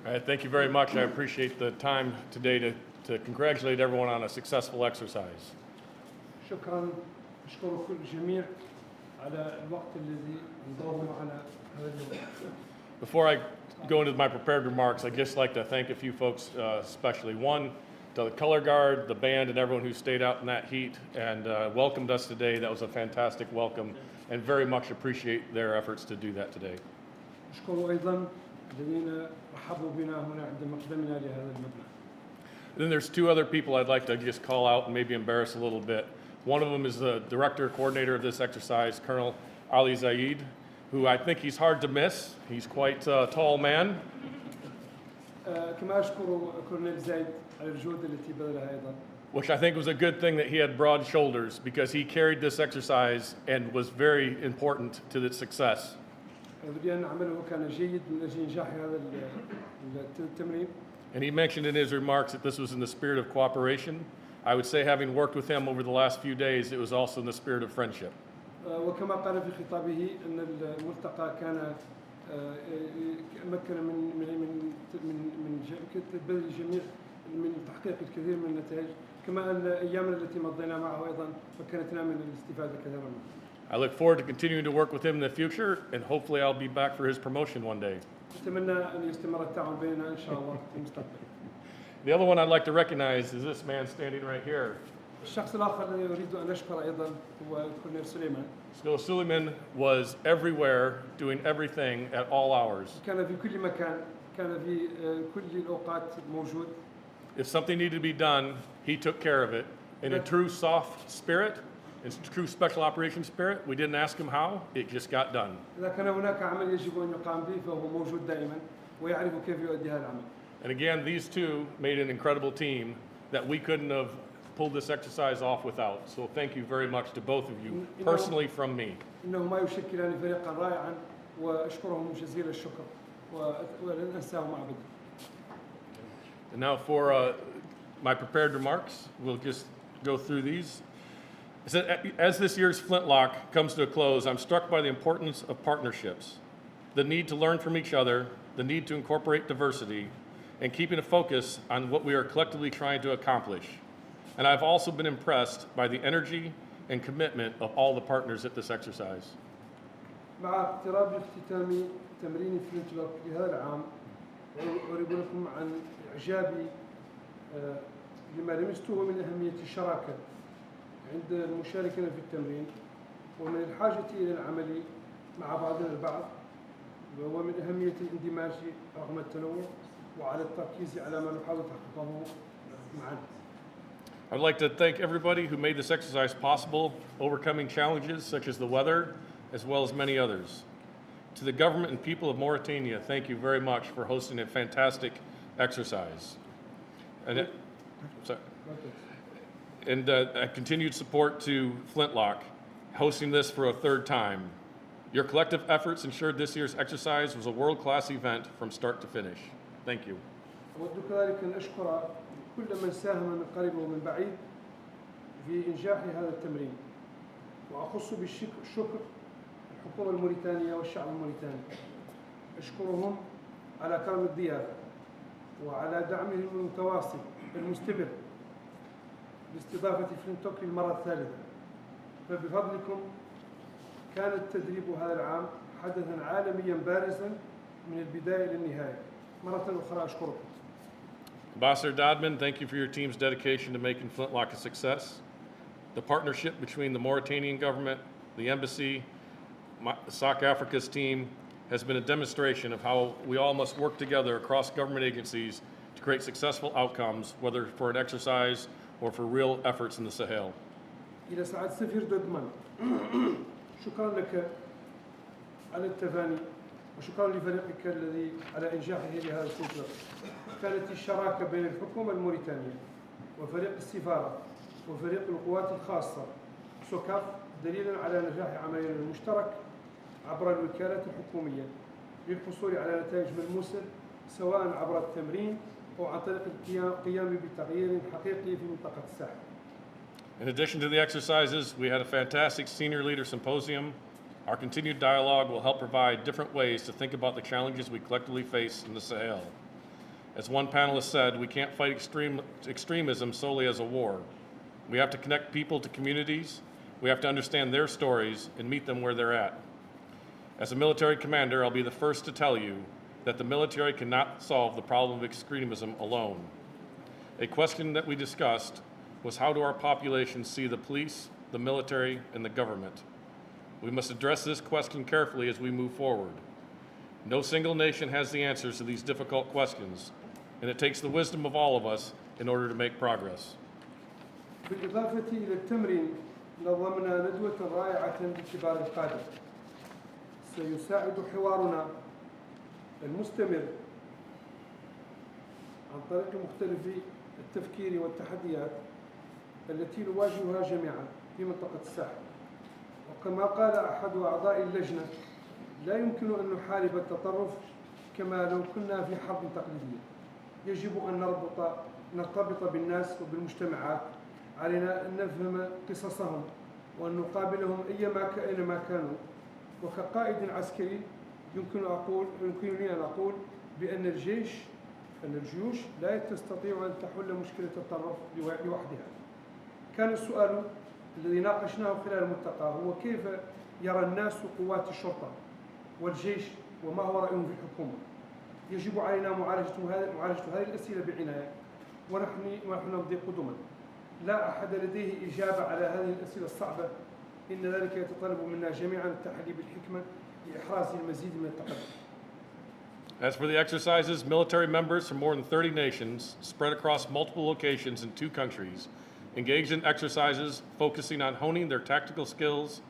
All right, thank you very much. I appreciate the time today to congratulate everyone on a successful exercise. شكرا أشكر كل الجميع على الوقت الذي انضموا معنا هذا اليوم. Before I go into my prepared remarks, I'd just like to thank a few folks, especially one, to the color guard, the band, and everyone who stayed out in that heat and welcomed us today. That was a fantastic welcome, and very much appreciate their efforts to do that today. أشكر أيضا الذين رحبوا بنا هنا عند مقدمنا لهذا المبنى. Then there's two other people I'd like to just call out and maybe embarrass a little bit. One of them is the director, coordinator of this exercise, Colonel Ali Zaid, who I think he's hard to miss. He's quite a tall man. كما أشكر كورنيل زايد على الجهود التي بذلها أيضا. Which I think was a good thing that he had broad shoulders because he carried this exercise and was very important to its success. لأن عمله كان جيد من أجل نجاح هذا التمرين. And he mentioned in his remarks that this was in the spirit of cooperation. I would say, having worked with him over the last few days, it was also in the spirit of friendship. وكما قال في خطابه أن الملتقى كان مكن من بذل الجميع من تحقيق الكثير من النتائج، كما أن أيامنا التي مضينا معه أيضا مكنتنا من الاستفادة كثيرا منه. I look forward to continuing to work with him in the future, and hopefully I'll be back for his promotion one day. أتمنى أن يستمر التعاون بيننا إن شاء الله في المستقبل. The other one I'd like to recognize is this man standing right here. الشخص الآخر الذي أريد أن أشكر أيضا هو كورنيل سليمان. So Suleiman was everywhere, doing everything at all hours. كان في كل مكان، كان في كل الأوقات موجود. If something needed to be done, he took care of it. In a true soft spirit, in true special operations spirit, we didn't ask him how, it just got done. إذا كان هناك عمل يجب أن يقام به فهو موجود دائما ويعرف كيف يؤدي هذا العمل. And again, these two made an incredible team that we couldn't have pulled this exercise off without. So thank you very much to both of you, personally from me. إنهما يشكلان فريقا رائعا وأشكرهم جزيل الشكر ولن أنساهم أبدا. And now for my prepared remarks, we'll just go through these. As this year's Flintlock comes to a close, I'm struck by the importance of partnerships, the need to learn from each other, the need to incorporate diversity, and keeping a focus on what we are collectively trying to accomplish. And I've also been impressed by the energy and commitment of all the partners at this exercise. مع اقتراب اختتام تمرين فلينتلوك لهذا العام، أريد لكم عن إعجابي لما لمسته من أهمية الشراكة عند المشاركين في التمرين، ومن الحاجة إلى العمل مع بعضنا البعض، ومن أهمية الاندماج رغم التنوع وعلى التركيز على ما نحاول تحقيقه معا. I'd like to thank everybody who made this exercise possible, overcoming challenges such as the weather, as well as many others. To the government and people of Mauritania, thank you very much for hosting a fantastic exercise. And a continued support to Flintlock, hosting this for a third time. Your collective efforts ensured this year's exercise was a world-class event from start to finish. Thank you. أود كذلك أن أشكر كل من ساهم من قريب ومن بعيد في إنجاح هذا التمرين، وأخص بالشكر الحكومة الموريتانية والشعب الموريتاني. أشكرهم على كرم الضيافة وعلى دعمهم المتواصل المستمر لاستضافة فلينتوك للمرة الثالثة. فبفضلكم كان التدريب هذا العام حدثا عالميا بارزا من البداية إلى النهاية. مرة أخرى أشكركم. Ambassador Degvin, thank you for your team's dedication to making Flintlock a success. The partnership between the Mauritanian government, the embassy, SOC Africa's team has been a demonstration of how we all must work together across government agencies to create successful outcomes, whether for an exercise or for real efforts in the Sahel. إلى سعادة سفير دودمان، شكرا لك على التفاني وشكرا لفريقك الذي على إنجاحه لهذا الفلتلوك. كانت الشراكة بين الحكومة الموريتانية وفريق السفارة وفريق القوات الخاصة سوكاف دليلا على نجاح عملنا المشترك عبر الوكالات الحكومية للحصول على نتائج ملموسة سواء عبر التمرين أو عن طريق القيام بتغيير حقيقي في منطقة الساحل. In addition to the exercises, we had a fantastic senior leader symposium. Our continued dialogue will help provide different ways to think about the challenges we collectively face in the Sahel. As one panelist said, we can't fight extremism solely as a war. We have to connect people to communities. We have to understand their stories and meet them where they're at. As a military commander, I'll be the first to tell you that the military cannot solve the problem of extremism alone. A question that we discussed was, how do our populations see the police, the military, and the government? We must address this question carefully as we move forward. No single nation has the answers to these difficult questions, and it takes the wisdom of all of us in order to make progress. بالإضافة إلى التمرين نظمنا ندوة رائعة لكبار القادة. سيساعد حوارنا المستمر عن طريق مختلف التفكير والتحديات التي نواجهها جميعا في منطقة الساحل. وكما قال أحد أعضاء اللجنة، لا يمكن أن نحارب التطرف كما لو كنا في حرب تقليدية. يجب أن نرتبط بالناس وبالمجتمعات. علينا أن نفهم قصصهم وأن نقابلهم أينما كانوا. وكقائد عسكري يمكنني أن أقول بأن الجيوش لا تستطيع أن تحل مشكلة التطرف لوحدها. كان السؤال الذي ناقشناه خلال الملتقى هو كيف يرى الناس قوات الشرطة والجيش وما هو رأيهم في الحكومة. يجب علينا معالجة هذه الأسئلة بعناية ونحن نمضي قدما. لا أحد لديه إجابة على هذه الأسئلة الصعبة. إن ذلك يتطلب منا جميعا التحلي بالحكمة لإحراز المزيد من التقدم. As for the exercises, military members from more than 30 nations, spread across multiple locations in 2 countries, engaged in exercises focusing on honing their tactical skills,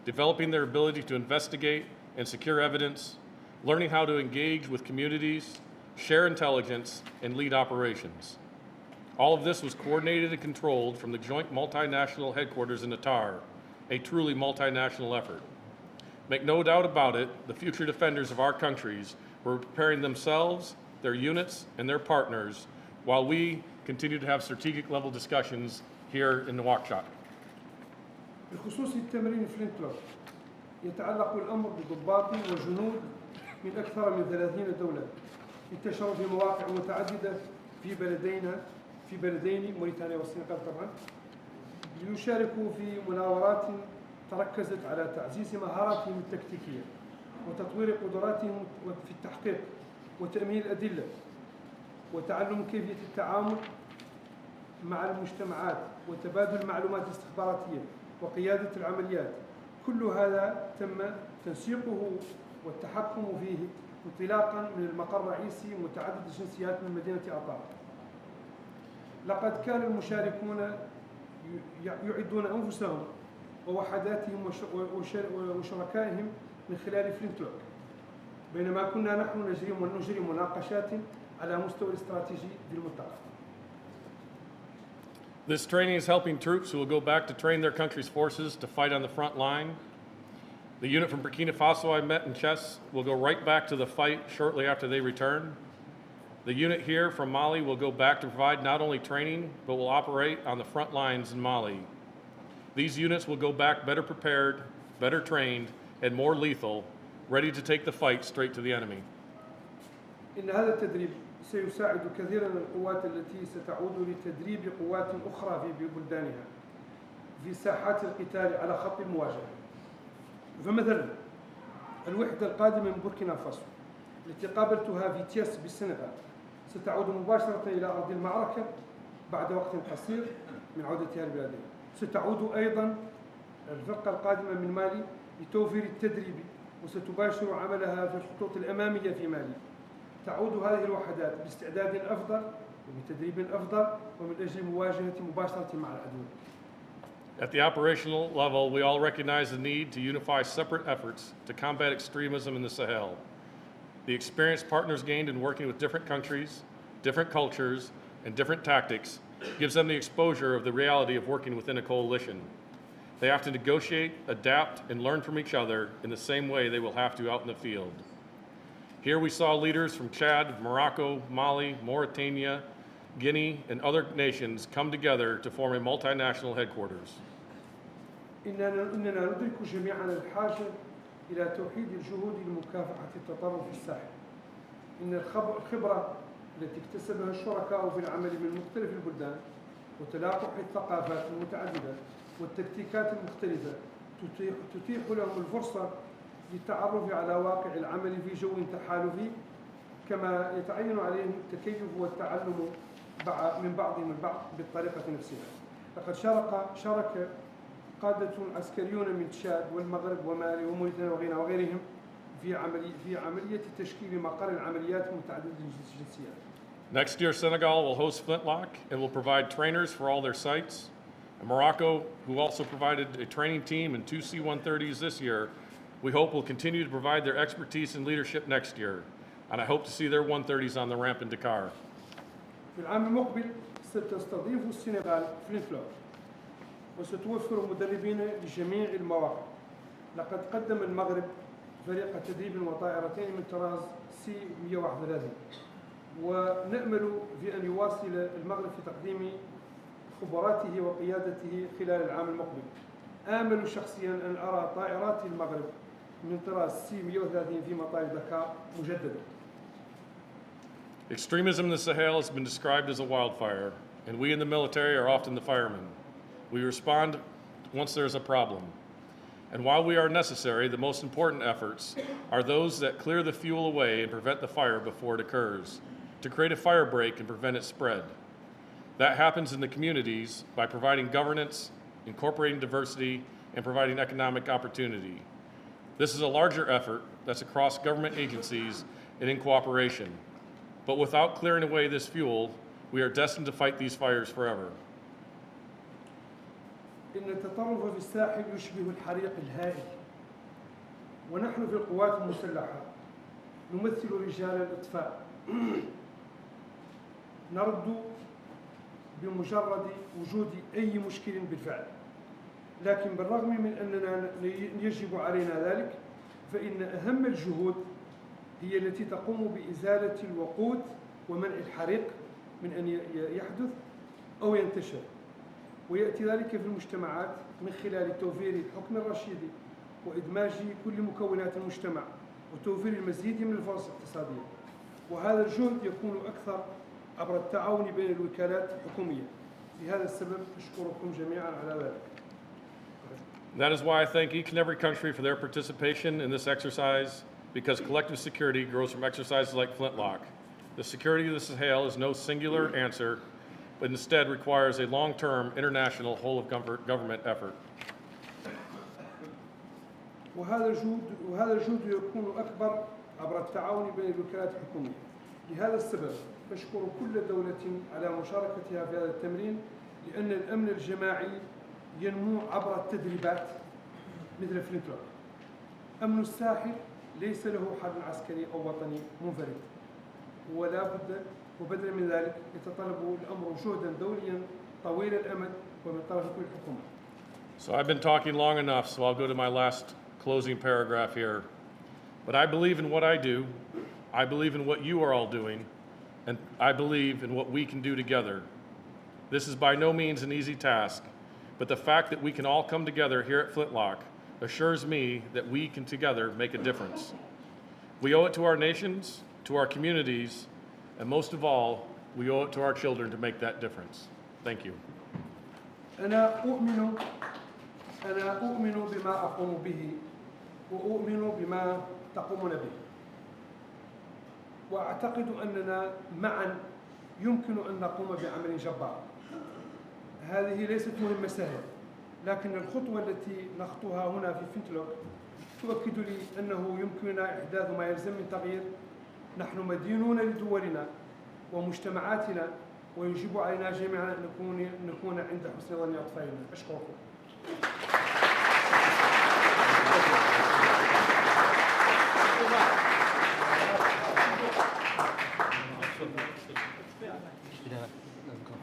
developing their ability to investigate and secure evidence, learning how to engage with communities, share intelligence, and lead operations. All of this was coordinated and controlled from the joint multinational headquarters in Natar, a truly multinational effort. Make no doubt about it, the future defenders of our countries were preparing themselves, their units, and their partners while we continue to have strategic level discussions here in Nouakchott. بخصوص التمرين فلينتلوك، يتعلق الأمر بضباط وجنود من أكثر من 30 دولة انتشروا في مواقع متعددة في بلدين موريتانيا والسنغال طبعا، ليشاركوا في مناورات تركزت على تعزيز مهاراتهم التكتيكية وتطوير قدراتهم في التحقيق وتأمين الأدلة وتعلم كيفية التعامل مع المجتمعات وتبادل المعلومات الاستخباراتية وقيادة العمليات. كل هذا تم تنسيقه والتحكم فيه انطلاقا من المقر الرئيسي متعدد الجنسيات من مدينة أطار. لقد كان المشاركون يعدون أنفسهم ووحداتهم وشركائهم من خلال فلينتلوك، بينما كنا نحن نجري مناقشات على مستوى الاستراتيجي في المنطقة. This training is helping troops who will go back to train their country's forces to fight on the front line. The unit from Burkina Faso I met in Chess will go right back to the fight shortly after they return. The unit here from Mali will go back to provide not only training, but will operate on the front lines in Mali. These units will go back better prepared, better trained, and more lethal, ready to take the fight straight to the enemy. إن هذا التدريب سيساعد كثيرا القوات التي ستعود لتدريب قوات أخرى في بلدانها في ساحات القتال على خط المواجهة. فمثلا الوحدة القادمة من بوركينا فاسو التي قابلتها في تياس بالسنغال ستعود مباشرة إلى أرض المعركة بعد وقت قصير من عودتها لبلادها. ستعود أيضا الفرقة القادمة من مالي لتوفير التدريب وستباشر عملها في الخطوط الأمامية في مالي. تعود هذه الوحدات باستعداد أفضل وبتدريب أفضل ومن أجل مواجهة مباشرة مع العدو. At the operational level, we all recognize the need to unify separate efforts to combat extremism in the Sahel. The experienced partners gained in working with different countries, different cultures, and different tactics gives them the exposure of the reality of working within a coalition. They have to negotiate, adapt, and learn from each other in the same way they will have to out in the field. Here we saw leaders from Chad, Morocco, Mali, Mauritania, Guinea, and other nations come together to form a multinational headquarters. إننا ندرك جميعا الحاجة إلى توحيد الجهود لمكافحة التطرف في الساحل. إن الخبرة التي اكتسبها الشركاء في العمل من مختلف البلدان وتلاقح الثقافات المتعددة والتكتيكات المختلفة تتيح لهم الفرصة للتعرف على واقع العمل في جو تحالفي، كما يتعين عليهم التكيف والتعلم من بعضهم البعض بالطريقة نفسها. لقد شارك قادة عسكريون من تشاد والمغرب ومالي وموريتانيا وغيرهم في عملية تشكيل مقر العمليات متعددة الجنسيات. Next year, Senegal will host Flintlock and will provide trainers for all their sites. And Morocco, who also provided a training team and 2 C-130s this year, we hope will continue to provide their expertise and leadership next year. And I hope to see their 130s on the ramp in Dakar. في العام المقبل ستستضيف السنغال فلينتلوك وستوفر مدربين لجميع المواقع. لقد قدم المغرب فريق تدريب وطائرتين من طراز C-131 ونأمل في أن يواصل المغرب في تقديم خبراته وقيادته خلال العام المقبل. آمل شخصيا أن أرى طائرات المغرب من طراز C-130 في مطار دكار مجددا. Extremism in the Sahel has been described as a wildfire, and we in the military are often the firemen. We respond once there's a problem. And while we are necessary, the most important efforts are those that clear the fuel away and prevent the fire before it occurs, to create a fire break and prevent its spread. That happens in the communities by providing governance, incorporating diversity, and providing economic opportunity. This is a larger effort that's across government agencies and in cooperation. But without clearing away this fuel, we are destined to fight these fires forever. إن التطرف في الساحل يشبه الحريق الهائل، ونحن في القوات المسلحة نمثل رجال الإطفاء. نرد بمجرد وجود أي مشكل بالفعل، لكن بالرغم من أننا يجب علينا ذلك، فإن أهم الجهود هي التي تقوم بإزالة الوقود ومنع الحريق من أن يحدث أو ينتشر، ويأتي ذلك في المجتمعات من خلال توفير الحكم الرشيد وإدماج كل مكونات المجتمع وتوفير المزيد من الفرص الاقتصادية. وهذا الجهد يكون أكثر عبر التعاون بين الوكالات الحكومية. لهذا السبب أشكركم جميعا على ذلك. That is why I thank each and every country for their participation in this exercise, because collective security grows from exercises like Flintlock. The security of the Sahel is no singular answer, but instead requires a long-term international whole-of-government effort. وهذا الجهد يكون أكبر عبر التعاون بين الوكالات الحكومية. لهذا السبب أشكر كل دولة على مشاركتها في هذا التمرين، لأن الأمن الجماعي ينمو عبر التدريبات مثل فلينتلوك. أمن الساحل ليس له حل عسكري أو وطني منفرد، ولا بد وبدلا من ذلك يتطلب الأمر جهدا دوليا طويل الأمد ومن طرف كل حكومة. So I've been talking long enough, so I'll go to my last closing paragraph here. But I believe in what I do, I believe in what you are all doing, and I believe in what we can do together. This is by no means an easy task, but the fact that we can all come together here at Flintlock assures me that we can together make a difference. We owe it to our nations, to our communities, and most of all, we owe it to our children to make that difference. Thank you. أنا أؤمن بما أقوم به وأؤمن بما تقومون به، وأعتقد أننا معا يمكن أن نقوم بعمل جبار. هذه ليست مهمة سهلة، لكن الخطوة التي نخطوها هنا في فلينتلوك تؤكد لي أنه يمكننا إحداث ما يلزم من تغيير. نحن مدينون لدولنا ومجتمعاتنا، ويجب علينا جميعا أن نكون عند حسن ظن أطفالنا. أشكركم.